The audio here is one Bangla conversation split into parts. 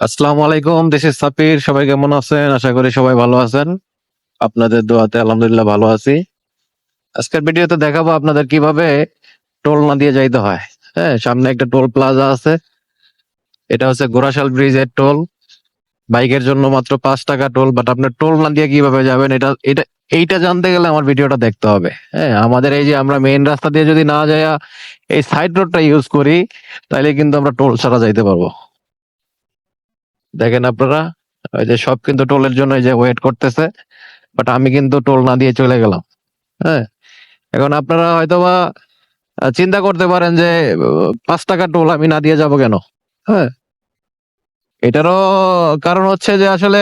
আসসালামু আলাইকুম, দিস ইজ সাপির। সবাই কেমন আছেন? আশা করি সবাই ভালো আছেন। আপনাদের দোয়াতে আলহামদুলিল্লাহ ভালো আছি। আজকের ভিডিওতে দেখাবো আপনাদের কিভাবে টোল না দিয়ে যাইতে হয়। হ্যাঁ, সামনে একটা টোল প্লাজা আছে। এটা হচ্ছে গোরাশাল ব্রিজের টোল। বাইকের জন্য মাত্র 5 টাকা টোল, বাট আপনার টোল না দিয়ে কিভাবে যাবেন এইটা জানতে গেলে আমার ভিডিওটা দেখতে হবে। হ্যাঁ, আমাদের এই যে আমরা মেইন রাস্তা দিয়ে যদি না যাইয়া এই সাইড রোডটা ইউজ করি, তাহলে কিন্তু আমরা টোল ছাড়া যাইতে পারবো। দেখেন আপনারা, ওই যে সব কিন্তু টোলের জন্য এই যে ওয়েট করতেছে, বাট আমি কিন্তু টোল না দিয়ে চলে গেলাম। হ্যাঁ, এখন আপনারা হয়তোবা চিন্তা করতে পারেন যে 5 টাকা টোল আমি না দিয়ে যাব কেন? হ্যাঁ, এটারও কারণ হচ্ছে যে আসলে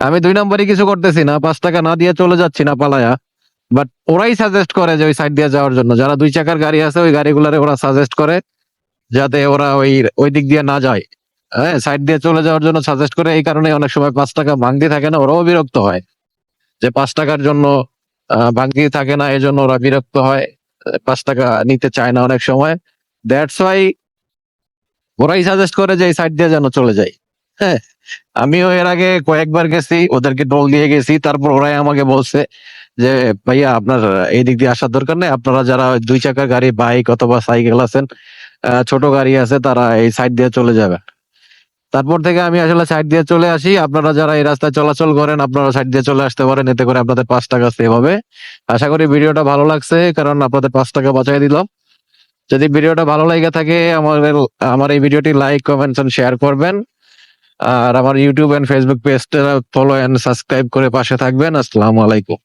আমি 2 নম্বরই কিছু করতেছি না, 5 টাকা না দিয়ে চলে যাচ্ছি না পালায়া। বাট ওরাই সাজেস্ট করে যে ওই সাইড দিয়ে যাওয়ার জন্য, যারা 2 চাকার গাড়ি আছে ওই গাড়িগুলারে ওরা সাজেস্ট করে যাতে ওরা ওই ওই দিক দিয়ে না যায়। হ্যাঁ, সাইড দিয়ে চলে যাওয়ার জন্য সাজেস্ট করে। এই কারণে অনেক সময় 5 টাকা ভাঙতি থাকে না, ওরাও বিরক্ত হয় যে 5 টাকার জন্য ভাঙতি থাকে না, এজন্য ওরা বিরক্ত হয়। 5 টাকা নিতে চায় না অনেক সময়। দ্যাটস ওয়াই ওরাই সাজেস্ট করে যে এই সাইড দিয়ে যেন চলে যাই। হ্যাঁ, আমিও এর আগে কয়েকবার গেছি, ওদেরকে টোল দিয়ে গেছি, তারপর ওরাই আমাকে বলছে যে ভাইয়া আপনার এই দিক দিয়ে আসার দরকার নেই, আপনারা যারা 2 চাকার গাড়ি, বাইক অথবা সাইকেল আছেন, ছোট গাড়ি আছে, তারা এই সাইড দিয়ে চলে যাবে। তারপর থেকে আমি আসলে সাইড দিয়ে চলে আসি। আপনারা যারা এই রাস্তায় চলাচল করেন, আপনারা সাইড দিয়ে চলে আসতে পারেন, এতে করে আপনাদের 5 টাকা সেভ হবে। আশা করি ভিডিওটা ভালো লাগছে, কারণ আপনাদের 5 টাকা বাঁচাই দিলাম। যদি ভিডিওটা ভালো লেগে থাকে, আমার এই ভিডিওটি লাইক, কমেন্টস এন্ড শেয়ার করবেন। আর আমার ইউটিউব এন্ড ফেসবুক পেজটা ফলো এন্ড সাবস্ক্রাইব করে পাশে থাকবেন। আসসালামু আলাইকুম।